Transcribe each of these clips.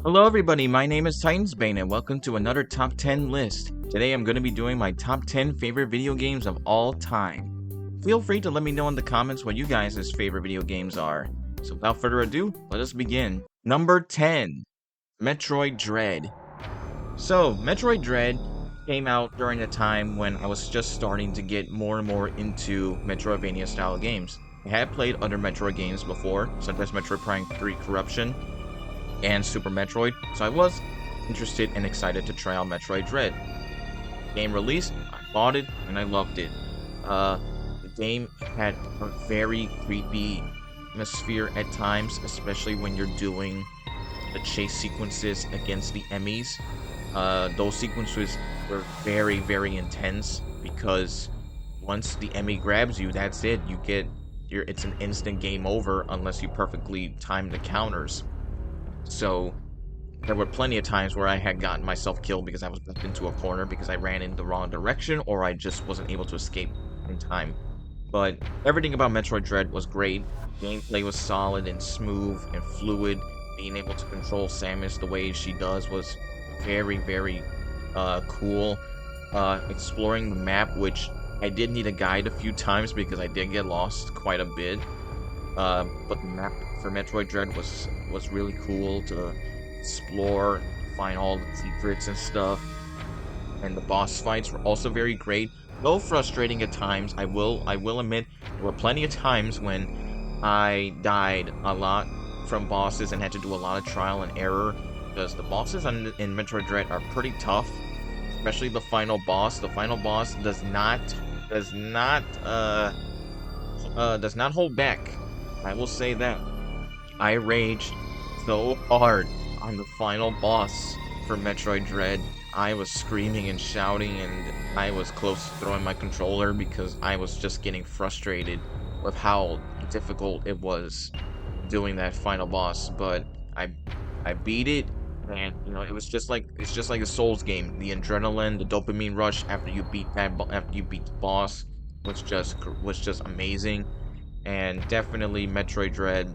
Hello everybody, my name is TitansBane and welcome to another top 10 list. Today I'm going to be doing my top 10 favorite video games of all time. Feel free to let me know in the comments what you guys' favorite video games are. So without further ado, let us begin. Number 10, Metroid Dread. So, Metroid Dread came out during a time when I was just starting to get more and more into Metroidvania style games. I had played other Metroid games before, such as Metroid Prime 3 Corruption and Super Metroid, so I was interested and excited to try out Metroid Dread. Game released, I bought it, and I loved it. The game had a very creepy atmosphere at times, especially when you're doing the chase sequences against the enemies. Those sequences were very, very intense because once the enemy grabs you, that's it. It's an instant game over unless you perfectly time the counters. So there were plenty of times where I had gotten myself killed because I was backed into a corner because I ran in the wrong direction or I just wasn't able to escape in time. But everything about Metroid Dread was great. Gameplay was solid and smooth and fluid. Being able to control Samus the way she does was very, very cool. Exploring the map, which I did need a guide a few times because I did get lost quite a bit. But the map for Metroid Dread was really cool to explore, find all the secrets and stuff. And the boss fights were also very great, though frustrating at times. I will admit there were plenty of times when I died a lot from bosses and had to do a lot of trial and error because the bosses in Metroid Dread are pretty tough, especially the final boss. The final boss does not hold back. I will say that. I raged so hard on the final boss for Metroid Dread. I was screaming and shouting, and I was close to throwing my controller because I was just getting frustrated with how difficult it was doing that final boss. But I beat it, and it's just like a Souls game. The adrenaline, the dopamine rush after you beat the boss was just amazing. And definitely Metroid Dread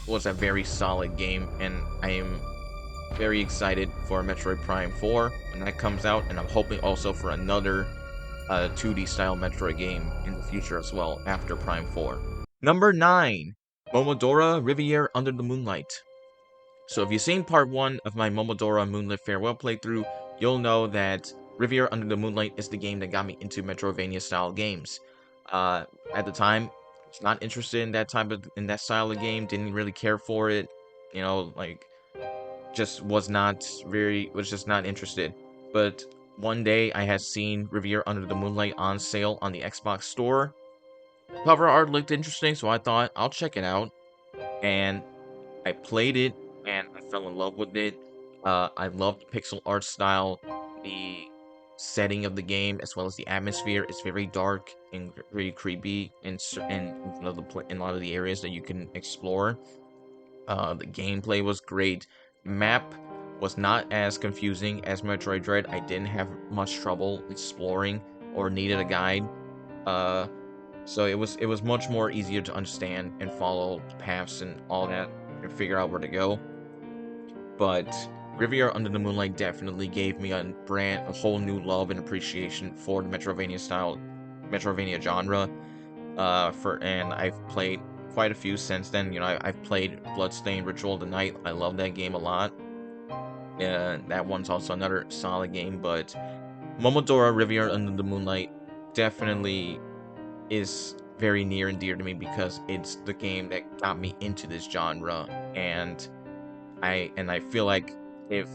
was a very solid game, and I am very excited for Metroid Prime 4 when that comes out, and I'm hoping also for another 2D style Metroid game in the future as well after Prime 4. Number 9, Momodora Riviera Under the Moonlight. So if you've seen part 1 of my Momodora Moonlit Farewell playthrough, you'll know that Riviera Under the Moonlight is the game that got me into Metroidvania style games. At the time, I was not interested in that style of game, didn't really care for it, was just not interested. But one day I had seen Riviera Under the Moonlight on sale on the Xbox store. Cover art looked interesting, so I thought I'll check it out. And I played it, and I fell in love with it. I loved the pixel art style, the setting of the game, as well as the atmosphere. It's very dark and very creepy in a lot of the areas that you can explore. The gameplay was great. Map was not as confusing as Metroid Dread. I didn't have much trouble exploring or needed a guide. So it was much more easier to understand and follow paths and all that and figure out where to go. But Riviera Under the Moonlight definitely gave me a whole new love and appreciation for the Metroidvania genre. And I've played quite a few since then. I've played Bloodstained Ritual of the Night. I love that game a lot. That one's also another solid game, but Momodora Riviera Under the Moonlight definitely is very near and dear to me because it's the game that got me into this genre, and I feel like if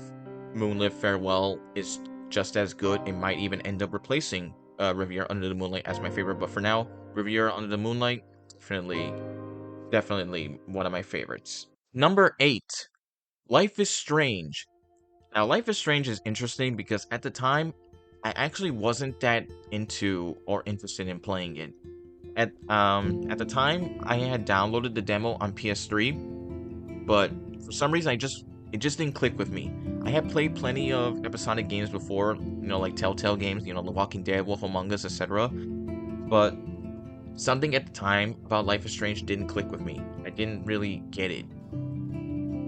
Moonlit Farewell is just as good, it might even end up replacing Riviera Under the Moonlight as my favorite. But for now, Riviera Under the Moonlight, definitely one of my favorites. Number 8, Life is Strange. Now, Life is Strange is interesting because at the time, I actually wasn't that into or interested in playing it. At the time, I had downloaded the demo on PS3, but for some reason, it just didn't click with me. I had played plenty of episodic games before, like Telltale games, The Walking Dead, Wolf Among Us, etc. But something at the time about Life is Strange didn't click with me. I didn't really get it.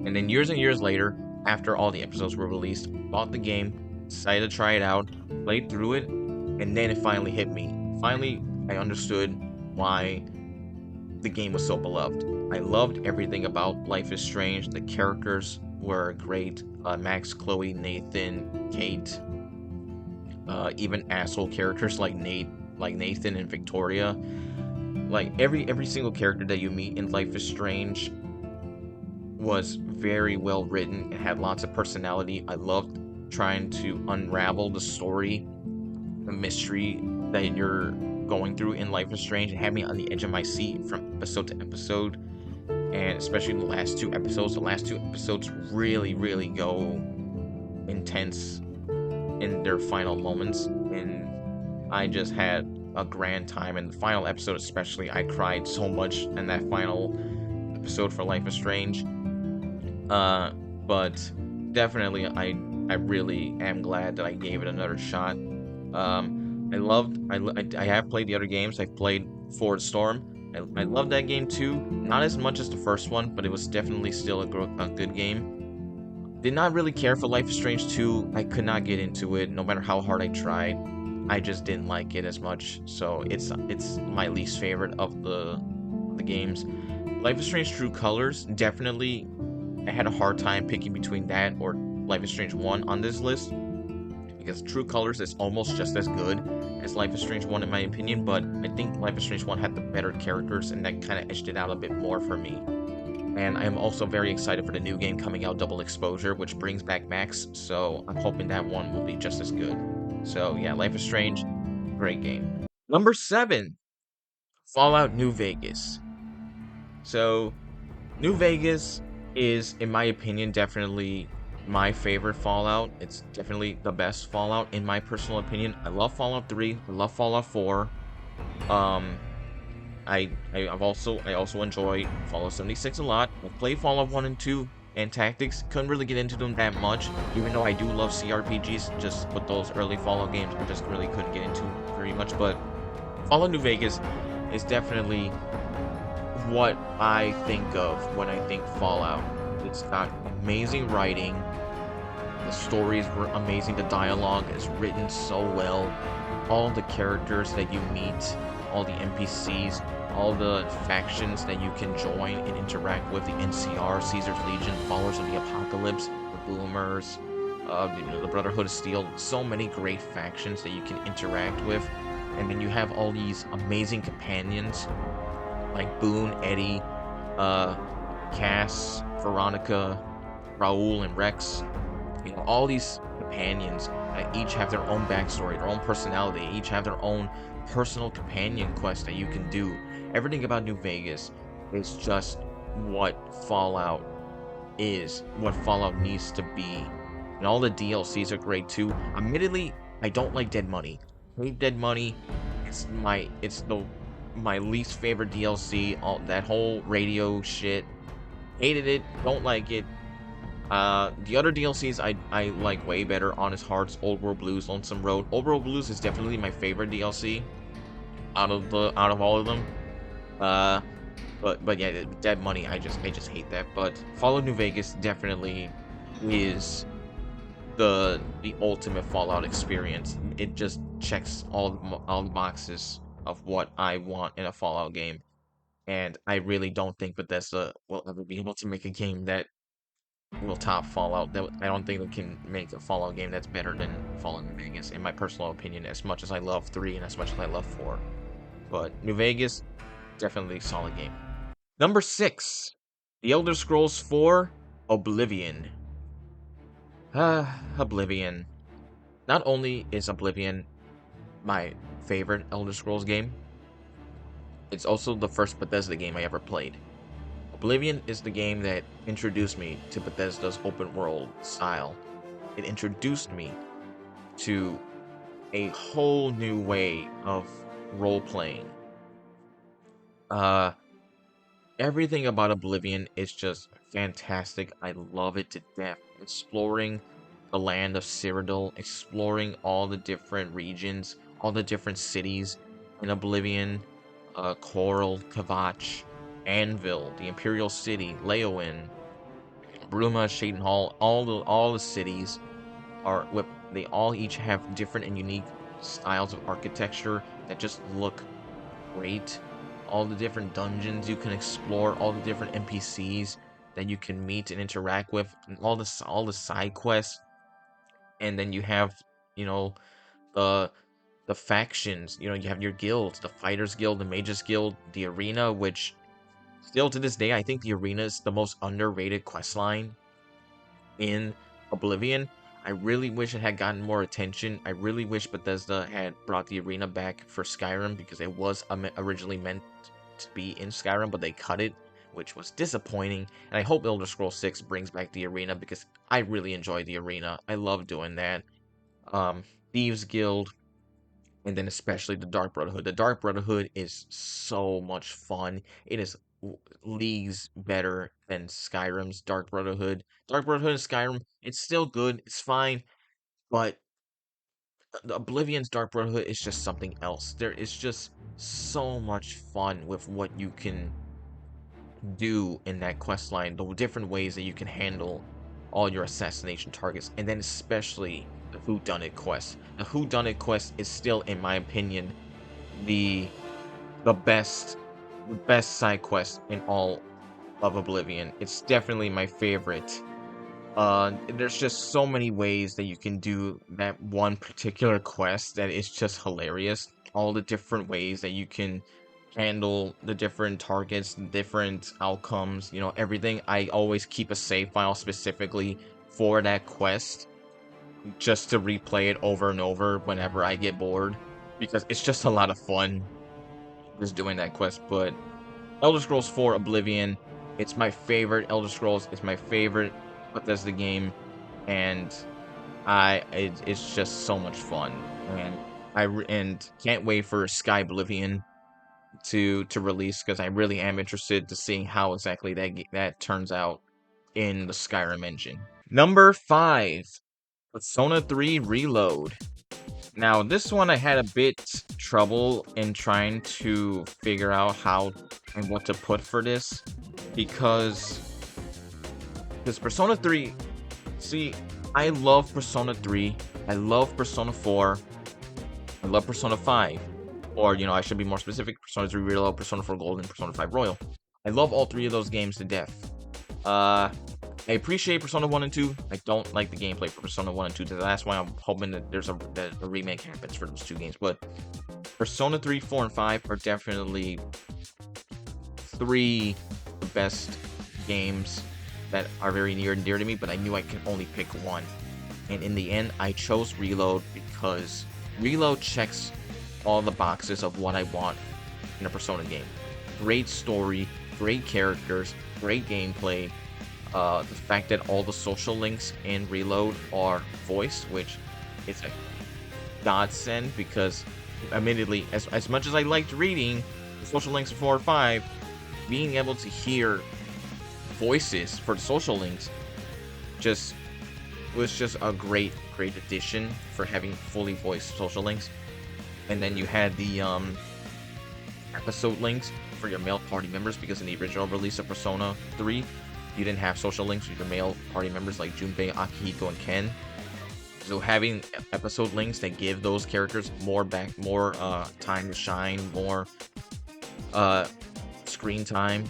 And then years and years later, after all the episodes were released, bought the game, decided to try it out, played through it, and then it finally hit me. Finally, I understood why the game was so beloved. I loved everything about Life is Strange. The characters were great. Max, Chloe, Nathan, Kate, even asshole characters like Nathan and Victoria. Like every single character that you meet in Life is Strange was very well written. It had lots of personality. I loved trying to unravel the story, the mystery that you're going through in Life is Strange. It had me on the edge of my seat from episode to episode, and especially the last two episodes. The last two episodes really, really go intense in their final moments, and I just had a grand time. In the final episode especially, I cried so much in that final episode for Life is Strange. But definitely I really am glad that I gave it another shot. I have played the other games. I've played Forward Storm. I love that game too. Not as much as the first one, but it was definitely still a good game. Did not really care for Life is Strange 2. I could not get into it, no matter how hard I tried. I just didn't like it as much. So it's my least favorite of the games. Life is Strange True Colors, definitely I had a hard time picking between that or Life is Strange 1 on this list, because True Colors is almost just as good as Life is Strange 1 in my opinion, but I think Life is Strange 1 had the better characters, and that kind of edged it out a bit more for me. And I am also very excited for the new game coming out, Double Exposure, which brings back Max, so I'm hoping that one will be just as good. So yeah, Life is Strange, great game. Number 7, Fallout New Vegas. So, New Vegas is, in my opinion, definitely my favorite Fallout. It's definitely the best Fallout, in my personal opinion. I love Fallout 3, I love Fallout 4. I also enjoy Fallout 76 a lot. I've played Fallout 1 and 2 and Tactics. Couldn't really get into them that much, even though I do love CRPGs. Just with those early Fallout games, I just really couldn't get into very much. But Fallout New Vegas is definitely what I think of when I think Fallout. It's got amazing writing. The stories were amazing. The dialogue is written so well. All the characters that you meet, all the NPCs, all the factions that you can join and interact with, the NCR, Caesar's Legion, Followers of the Apocalypse, the Boomers, the Brotherhood of Steel. So many great factions that you can interact with. And then you have all these amazing companions like Boone, Eddie, Cass, Veronica, Raul, and Rex. You know, all these companions each have their own backstory, their own personality, each have their own personal companion quest that you can do. Everything about New Vegas is just what Fallout is, what Fallout needs to be. And all the DLCs are great too. Admittedly, I don't like Dead Money. I hate Dead Money. It's my least favorite DLC. All that whole radio shit. Hated it. Don't like it. The other DLCs I like way better. Honest Hearts, Old World Blues, Lonesome Road. Old World Blues is definitely my favorite DLC out of all of them. But yeah, Dead Money, I just hate that. But Fallout New Vegas definitely is the ultimate Fallout experience. It just checks all the boxes of what I want in a Fallout game, and I really don't think Bethesda will ever be able to make a game that will top Fallout. I don't think they can make a Fallout game that's better than Fallout New Vegas, in my personal opinion, as much as I love 3 and as much as I love 4. But New Vegas, definitely a solid game. Number 6, The Elder Scrolls 4, Oblivion. Oblivion. Not only is Oblivion my favorite Elder Scrolls game, it's also the first Bethesda game I ever played. Oblivion is the game that introduced me to Bethesda's open world style. It introduced me to a whole new way of role-playing. Everything about Oblivion is just fantastic. I love it to death. Exploring the land of Cyrodiil, exploring all the different regions, all the different cities in Oblivion, Coral, Kvatch, Anvil, the Imperial City, Leowen, Bruma, Shaden Hall, all the cities are with they all each have different and unique styles of architecture that just look great. All the different dungeons you can explore, all the different NPCs that you can meet and interact with, and all the side quests, and then you have, you know, the factions. You know, you have your guilds, the Fighters Guild, the Mages Guild, the Arena, which still to this day I think the Arena is the most underrated quest line in Oblivion. I really wish it had gotten more attention. I really wish Bethesda had brought the arena back for Skyrim because it was originally meant to be in Skyrim, but they cut it, which was disappointing. And I hope Elder Scrolls 6 brings back the arena because I really enjoy the arena. I love doing that. Thieves Guild, and then especially the Dark Brotherhood. The Dark Brotherhood is so much fun. It is leagues better than Skyrim's Dark Brotherhood. Dark Brotherhood and Skyrim, it's still good, it's fine, but the Oblivion's Dark Brotherhood is just something else. There is just so much fun with what you can do in that quest line, the different ways that you can handle all your assassination targets, and then especially the whodunit quest. The whodunit quest is still, in my opinion, the best side quest in all of Oblivion. It's definitely my favorite. There's just so many ways that you can do that one particular quest that is just hilarious. All the different ways that you can handle the different targets, different outcomes, you know, everything. I always keep a save file specifically for that quest just to replay it over and over whenever I get bored because it's just a lot of fun just doing that quest. But Elder Scrolls 4 Oblivion, it's my favorite Elder Scrolls. It's my favorite Bethesda game, and it's just so much fun. And and can't wait for Sky Oblivion to release because I really am interested to seeing how exactly that turns out in the Skyrim engine. Number 5, Persona 3 Reload. Now, this one I had a bit trouble in trying to figure out how and what to put for this because Persona 3, see, I love Persona 3, I love Persona 4, I love Persona 5, or, you know, I should be more specific, Persona 3 Reload, Persona 4 Gold, and Persona 5 Royal. I love all three of those games to death. I appreciate Persona 1 and 2. I don't like the gameplay for Persona 1 and 2. That's why I'm hoping that that a remake happens for those two games. But Persona 3, 4, and 5 are definitely three of the best games that are very near and dear to me, but I knew I could only pick one. And in the end, I chose Reload because Reload checks all the boxes of what I want in a Persona game. Great story, great characters, great gameplay. The fact that all the social links in Reload are voiced, which is a godsend because, admittedly, as much as I liked reading the social links in 4 or 5, being able to hear voices for the social links was just a great addition for having fully voiced social links. And then you had the episode links for your male party members because in the original release of Persona 3, you didn't have social links with your male party members like Junpei, Akihiko, and Ken. So having episode links that give those characters more time to shine, more screen time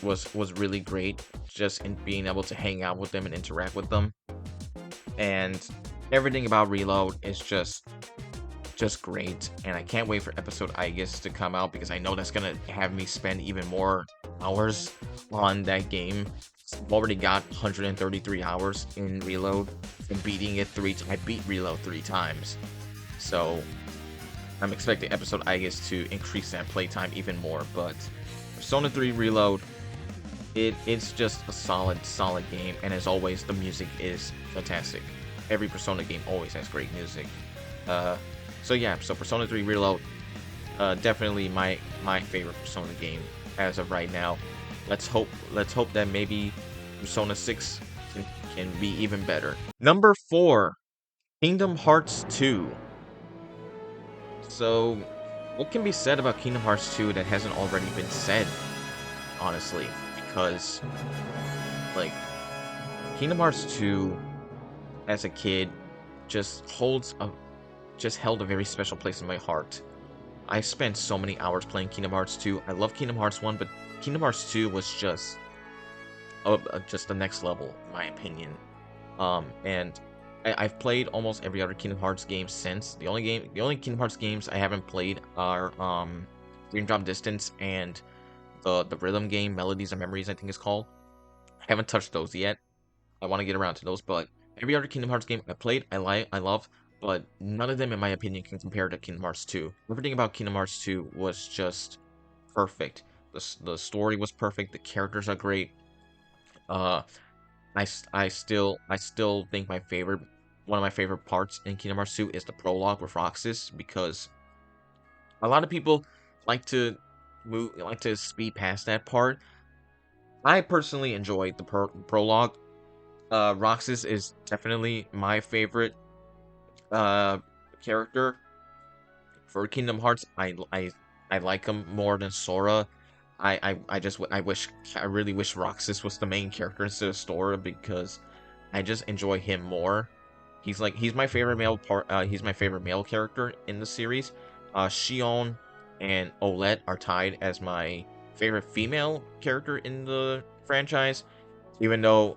was really great. Just in being able to hang out with them and interact with them. And everything about Reload is just great, and I can't wait for episode Aegis to come out because I know that's gonna have me spend even more hours on that game. I've already got 133 hours in Reload and beating it I beat Reload 3 times, so I'm expecting episode Aegis to increase that playtime even more. But Persona 3 Reload, it's just a solid game, and as always, the music is fantastic. Every Persona game always has great music. So yeah, so Persona 3 Reload, definitely my favorite Persona game as of right now. Let's hope that maybe Persona 6 can be even better. Number 4, Kingdom Hearts 2. So, what can be said about Kingdom Hearts 2 that hasn't already been said, honestly? Because, like, Kingdom Hearts 2 as a kid just held a very special place in my heart. I spent so many hours playing Kingdom Hearts 2. I love Kingdom Hearts 1, but Kingdom Hearts 2 was just the next level, in my opinion. And I've played almost every other Kingdom Hearts game since. The only Kingdom Hearts games I haven't played are Dream Drop Distance and the rhythm game, Melodies and Memories, I think it's called. I haven't touched those yet. I want to get around to those, but every other Kingdom Hearts game I played, I love, but none of them, in my opinion, can compare to Kingdom Hearts 2. Everything about Kingdom Hearts 2 was just perfect. The story was perfect. The characters are great. Uh, I still think one of my favorite parts in Kingdom Hearts 2 is the prologue with Roxas, because a lot of people like to speed past that part. I personally enjoyed the prologue. Roxas is definitely my favorite uh character for Kingdom Hearts. I like him more than Sora. I really wish Roxas was the main character instead of Sora, because I just enjoy him more. He's my favorite he's my favorite male character in the series. Xion and Olette are tied as my favorite female character in the franchise, even though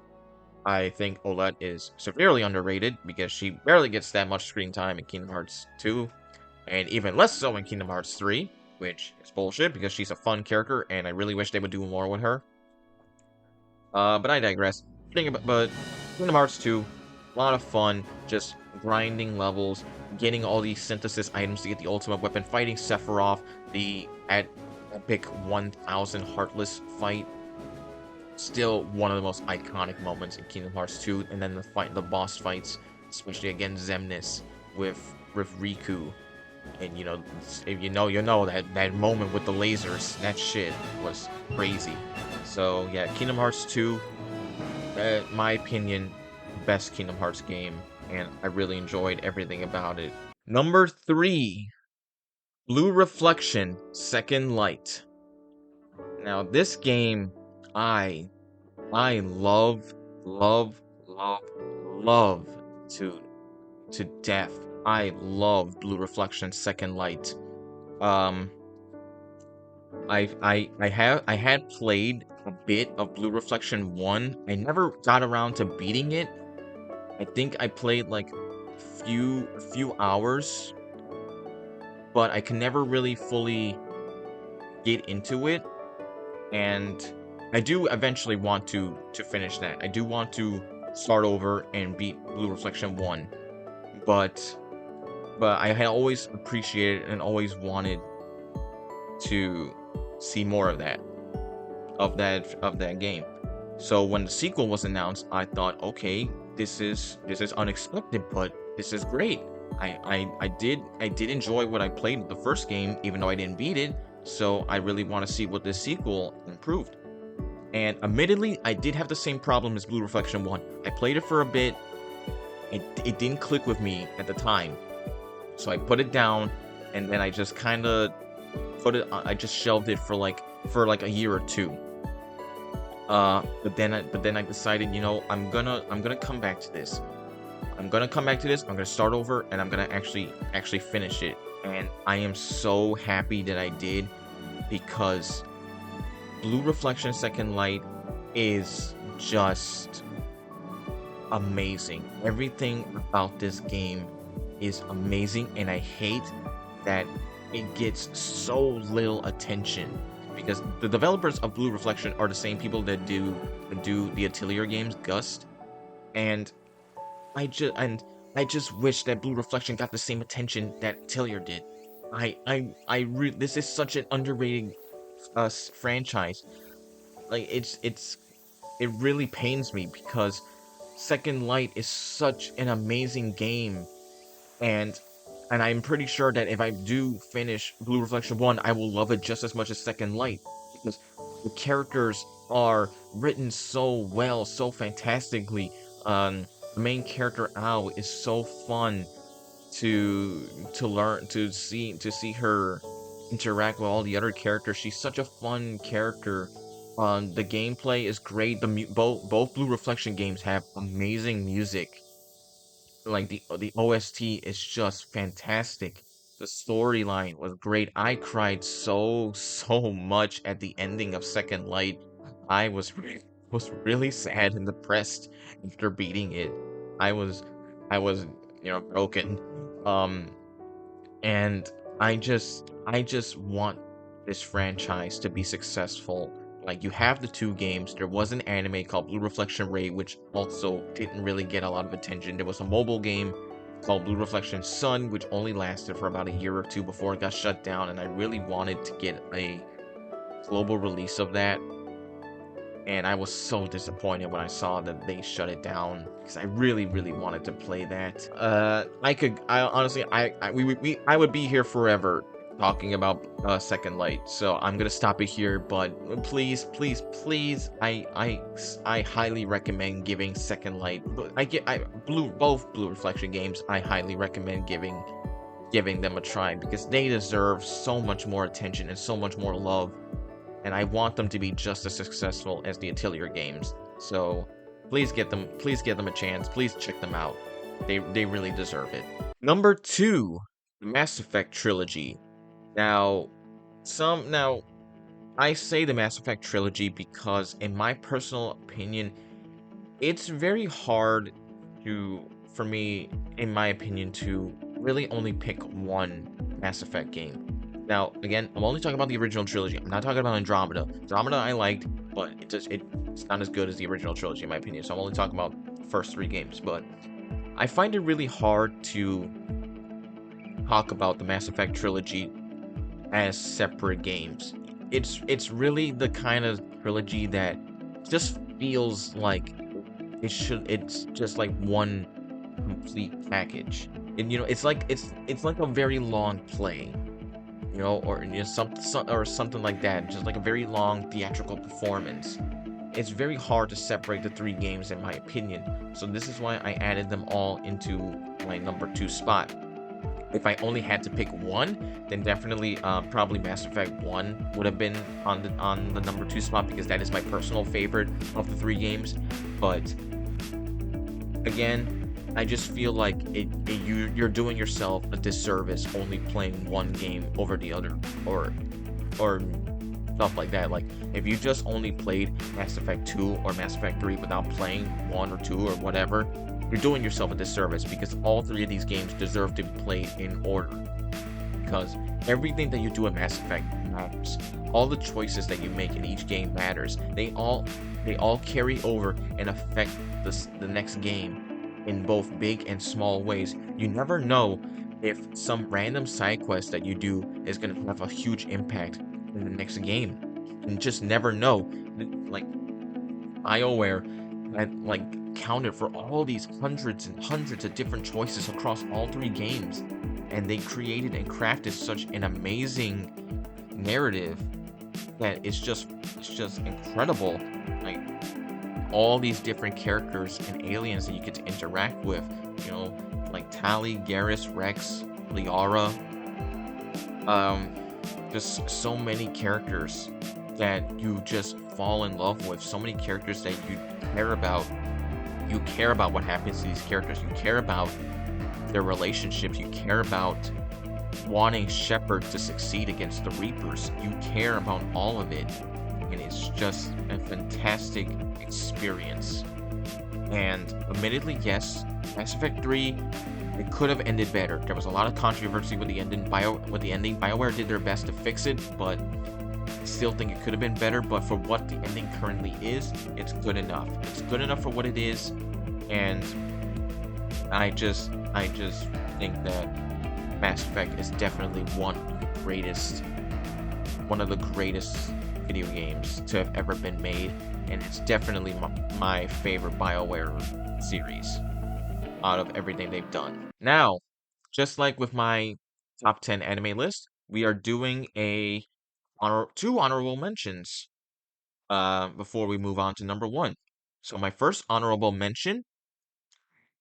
I think Olette is severely underrated because she barely gets that much screen time in Kingdom Hearts 2, and even less so in Kingdom Hearts 3, which is bullshit because she's a fun character and I really wish they would do more with her. But I digress. But Kingdom Hearts 2, a lot of fun, just grinding levels, getting all these synthesis items to get the ultimate weapon, fighting Sephiroth, the epic 1000 Heartless fight. Still one of the most iconic moments in Kingdom Hearts 2, and then the boss fights, especially against Xemnas with Riku, and if you know that moment with the lasers, that shit was crazy. So yeah, Kingdom Hearts 2, my opinion, best Kingdom Hearts game, and I really enjoyed everything about it. Number 3, Blue Reflection Second Light. Now this game, I love, love, love, love to death. I love Blue Reflection Second Light. I had played a bit of Blue Reflection 1. I never got around to beating it. I think I played like a few hours, but I can never really fully get into it. And I do eventually want to finish that. I do want to start over and beat Blue Reflection 1. But I had always appreciated and always wanted to see more of that game. So when the sequel was announced, I thought, okay, this is unexpected, but this is great. I did enjoy what I played in the first game, even though I didn't beat it. So I really want to see what this sequel improved. And admittedly, I did have the same problem as Blue Reflection 1. I played it for a bit. It didn't click with me at the time. So I put it down, and then I just kind of I just shelved it for like a year or two. But then I decided, I'm gonna come back to this. I'm gonna start over, and I'm gonna actually finish it. And I am so happy that I did, because Blue Reflection Second Light is just amazing. Everything about this game is amazing, and I hate that it gets so little attention, because the developers of Blue Reflection are the same people that do the Atelier games, Gust, and I just wish that Blue Reflection got the same attention that Atelier did. This is such an underrated franchise. Like it really pains me, because Second Light is such an amazing game, and I'm pretty sure that if I do finish Blue Reflection 1, I will love it just as much as Second Light, because the characters are written so well, so fantastically. The main character Ao is so fun to learn to see her interact with all the other characters. She's such a fun character The gameplay is great. Both Blue Reflection games have amazing music. Like the OST is just fantastic. The storyline was great. I cried so much at the ending of Second Light. I was really sad and depressed after beating it. I was I was broken. Um and I just want this franchise to be successful. Like, you have the two games. There was an anime called Blue Reflection Ray, which also didn't really get a lot of attention. There was a mobile game called Blue Reflection Sun, which only lasted for about a year or two before it got shut down, and I really wanted to get a global release of that. And I was so disappointed when I saw that they shut it down, because I really wanted to play that. I honestly, I would be here forever talking about Second Light, so I'm gonna stop it here. But please, I highly recommend giving Second Light. Both Blue Reflection games. I highly recommend giving them a try, because they deserve so much more attention and so much more love, and I want them to be just as successful as the Atelier games. So please give them a chance. Please check them out. They really deserve it. Number 2, the Mass Effect trilogy. Now, I say the Mass Effect trilogy because, in my personal opinion, it's very hard for me, in my opinion, to really only pick one Mass Effect game. Now, again, I'm only talking about the original trilogy. I'm not talking about Andromeda. Andromeda I liked, but it's not as good as the original trilogy, in my opinion. So I'm only talking about the first 3 games. But I find it really hard to talk about the Mass Effect trilogy as separate games. It's really the kind of trilogy that just feels like it's just like one complete package. And it's like a very long play. Or something like that, just like a very long theatrical performance. It's very hard to separate the 3 games, in my opinion. So this is why I added them all into my number 2 spot. If I only had to pick one, then definitely probably Mass Effect 1 would have been on the number 2 spot, because that is my personal favorite of the 3 games. But again, I just feel like you're doing yourself a disservice only playing one game over the other, or stuff like that. Like, if you just only played Mass Effect 2 or Mass Effect 3 without playing 1 or 2 or whatever, you're doing yourself a disservice, because all 3 of these games deserve to be played in order. Because everything that you do in Mass Effect matters. All the choices that you make in each game matters. They all carry over and affect the next game in both big and small ways. You never know if some random side quest that you do is going to have a huge impact in the next game. You just never know. Like, BioWare had counted for all these hundreds and hundreds of different choices across all 3 games, and they created and crafted such an amazing narrative that it's just incredible. Like, all these different characters and aliens that you get to interact with, like Tali, Garrus, Rex, Liara. Just so many characters that you just fall in love with. So many characters that you care about. You care about what happens to these characters. You care about their relationships. You care about wanting Shepard to succeed against the Reapers. You care about all of it. And it's just a fantastic experience. And admittedly, yes, Mass Effect 3, it could have ended better. There was a lot of controversy with the ending. BioWare did their best to fix it, but I still think it could have been better. But for what the ending currently is, it's good enough. It's good enough for what it is, and I just think that Mass Effect is definitely one of the greatest video games to have ever been made, and it's definitely my favorite BioWare series out of everything they've done. Now, just like with my top 10 anime list, we are doing two honorable mentions before we move on to number 1. So my first honorable mention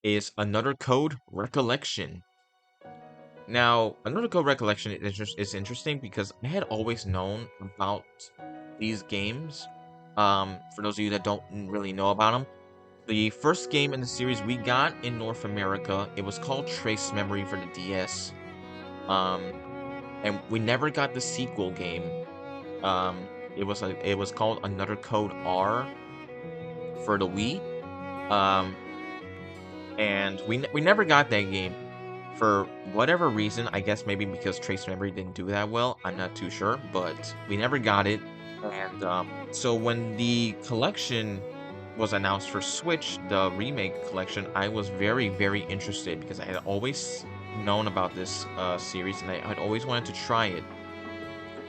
is Another Code Recollection. Now, Another Code Recollection is interesting because I had always known about these games, For those of you that don't really know about them, the first game in the series we got in North America, it was called Trace Memory for the DS. And we never got the sequel game. It was called Another Code R for the Wii. And we never got that game for whatever reason. I guess maybe because Trace Memory didn't do that well. I'm not too sure, but we never got it. And so when the collection was announced for Switch, the remake collection, I was very, very interested because I had always known about this series and I had always wanted to try it.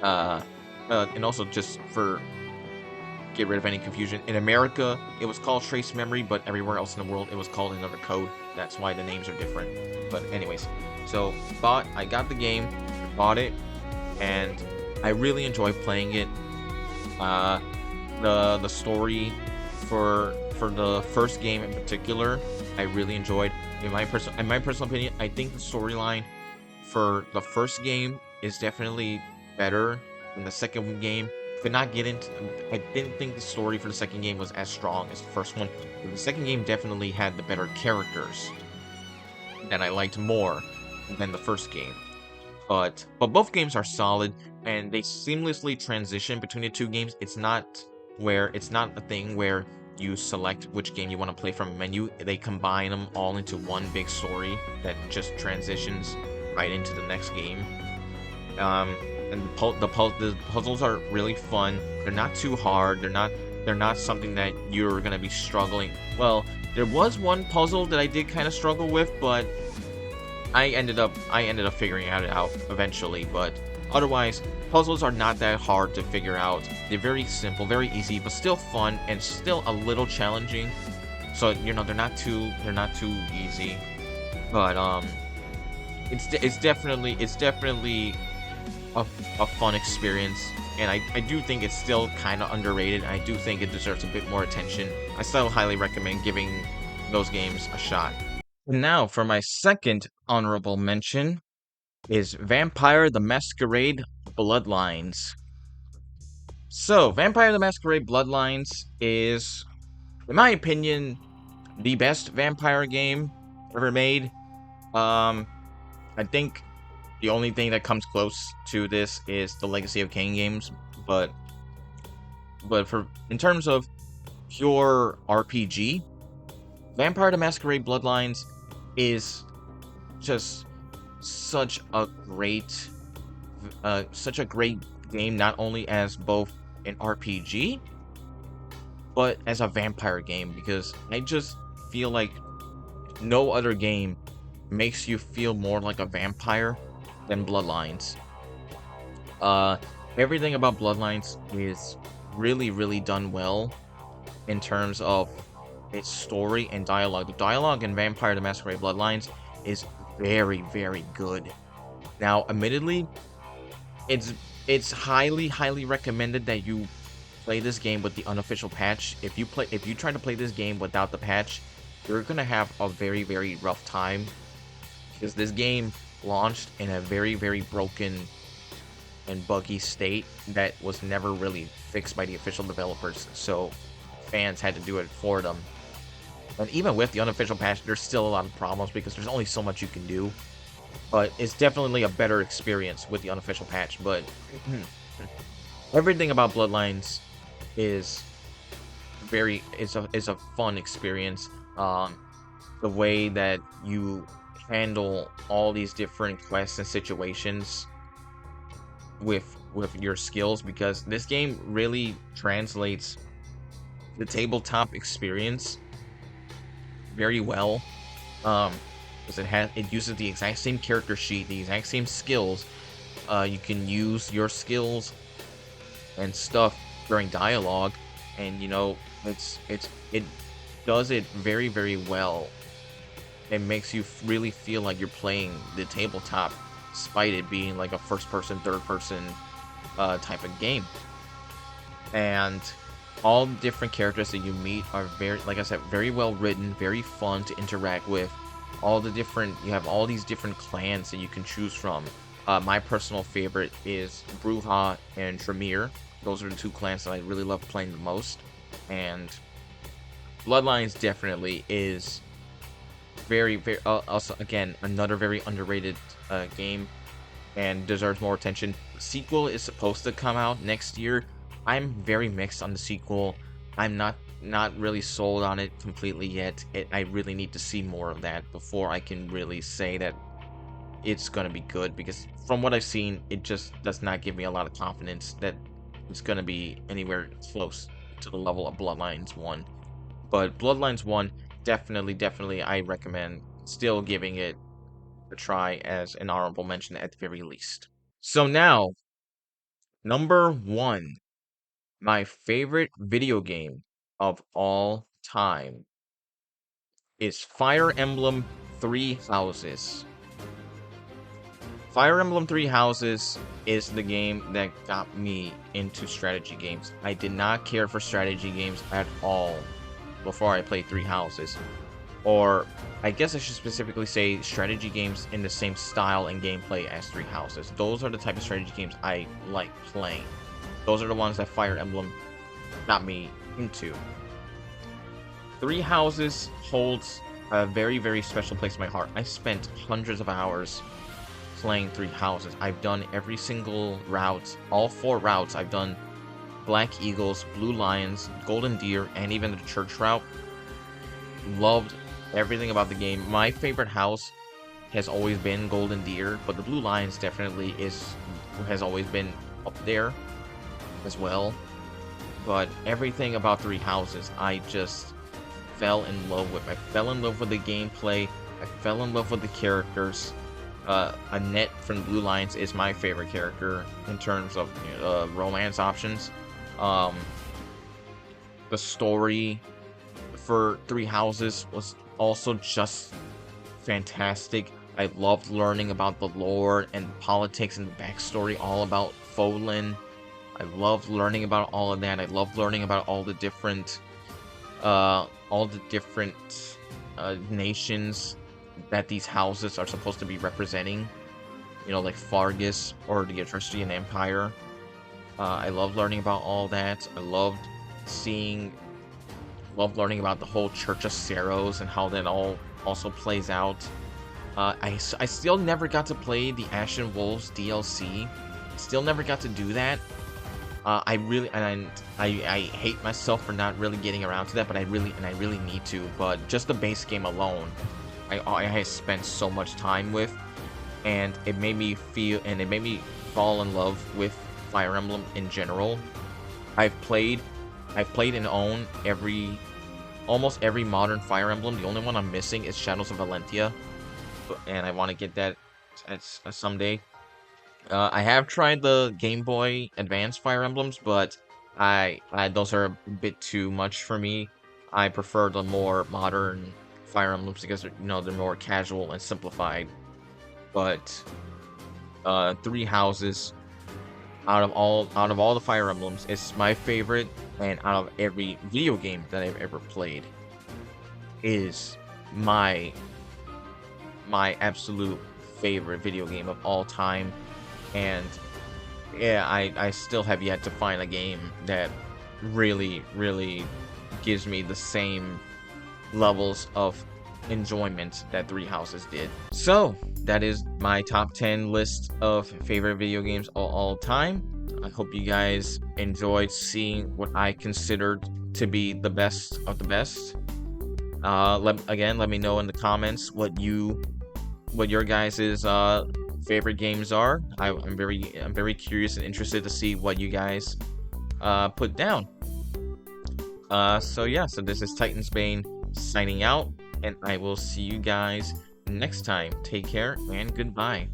And also just for get rid of any confusion, in America it was called Trace Memory, but everywhere else in the world it was called Another Code. That's why the names are different. But anyways, so I got the game, bought it, and I really enjoyed playing it. The story for the first game in particular, I really enjoyed. In my personal opinion, I think the storyline for the first game is definitely better than the second game. Could not get into. I didn't think the story for the second game was as strong as the first one. But the second game definitely had the better characters that I liked more than the first game. But both games are solid and they seamlessly transition between the two games. It's not a thing where you select which game you want to play from a menu. They combine them all into one big story that just transitions right into the next game. And the puzzles are really fun. They're not too hard. They're not something that you're gonna be struggling. Well, there was one puzzle that I did kind of struggle with, but I ended up figuring it out eventually. But otherwise, puzzles are not that hard to figure out. They're very simple, very easy, but still fun and still a little challenging. So they're not too easy. But it's definitely a fun experience, and I do think it's still kind of underrated. I do think it deserves a bit more attention. I still highly recommend giving those games a shot. Now for my second honorable mention is Vampire the Masquerade Bloodlines. So Vampire the Masquerade Bloodlines is, in my opinion, the best vampire game ever made. I think the only thing that comes close to this is the Legacy of Kain games, but in terms of pure RPG, Vampire the Masquerade Bloodlines is just such a great game, not only as both an RPG, but as a vampire game, because I just feel like no other game makes you feel more like a vampire than Bloodlines. Everything about Bloodlines is really, really done well in terms of its story and dialogue. The dialogue in Vampire the Masquerade Bloodlines is very, very good. Now, admittedly, it's highly recommended that you play this game with the unofficial patch. If you try to play this game without the patch, you're gonna have a very, very rough time, because this game launched in a very, very broken and buggy state that was never really fixed by the official developers, so fans had to do it for them. And even with the unofficial patch, there's still a lot of problems because there's only so much you can do. But it's definitely a better experience with the unofficial patch. But everything about Bloodlines is a fun experience. The way that you handle all these different quests and situations with your skills, because this game really translates the tabletop experience very well, because it uses the exact same character sheet, the exact same skills. You can use your skills and stuff during dialogue, and you know, it does it very, very well. It makes you really feel like you're playing the tabletop, despite it being like a first-person, third-person type of game. And all the different characters that you meet are very, like I said, very well written, very fun to interact with. You have all these different clans that you can choose from. My personal favorite is Bruja and Tremere. Those are the two clans that I really love playing the most. And Bloodlines definitely is very, very, also, again, another very underrated game and deserves more attention. The sequel is supposed to come out next year. I'm very mixed on the sequel. I'm not really sold on it completely yet. I really need to see more of that before I can really say that it's gonna be good, because from what I've seen, it just does not give me a lot of confidence that it's gonna be anywhere close to the level of Bloodlines 1. But Bloodlines 1, definitely I recommend still giving it a try as an honorable mention at the very least. So now, number 1, my favorite video game of all time is Fire Emblem Three Houses. Fire Emblem Three Houses is the game that got me into strategy games. I did not care for strategy games at all before I played Three Houses. Or, I guess I should specifically say strategy games in the same style and gameplay as Three Houses. Those are the type of strategy games I like playing. Those are the ones that Fire Emblem got me into. Three Houses holds a very, very special place in my heart. I spent hundreds of hours playing Three Houses. I've done every single route, all 4 routes. I've done Black Eagles, Blue Lions, Golden Deer, and even the church route. Loved everything about the game. My favorite house has always been Golden Deer, but the Blue Lions definitely has always been up there as well. But everything about Three Houses, I just fell in love with. I fell in love with the gameplay. I fell in love with the characters. Annette from Blue Lions is my favorite character in terms of romance options. The story for Three Houses was also just fantastic. I loved learning about the lore and politics and the backstory all about Folin. I loved learning about all of that. I loved learning about all the different nations that these houses are supposed to be representing, you know, like Fargus or the Etruscan Empire. I loved learning about all that. I loved learning about the whole Church of Cerros and how that all also plays out. I still never got to play the Ashen Wolves DLC. Still never got to do that. I hate myself for not really getting around to that, but I really need to. But just the base game alone, I spent so much time with, and it made me fall in love with Fire Emblem in general. I've played and own almost every modern Fire Emblem. The only one I'm missing is Shadows of Valentia, and I want to get that someday. I have tried the Game Boy Advance Fire Emblems, but those are a bit too much for me. I prefer the more modern Fire Emblems because they're more casual and simplified. But Three Houses, out of all the Fire Emblems, it's my favorite, and out of every video game that I've ever played, is my absolute favorite video game of all time. And yeah, I still have yet to find a game that really gives me the same levels of enjoyment that Three Houses did. So that is my top 10 list of favorite video games of all time. I hope you guys enjoyed seeing what I considered to be the best of the best. Let me know in the comments what your guys's favorite games are. I'm very curious and interested to see what you guys put down. So this is TitansBane signing out, and I will see you guys next time. Take care and goodbye.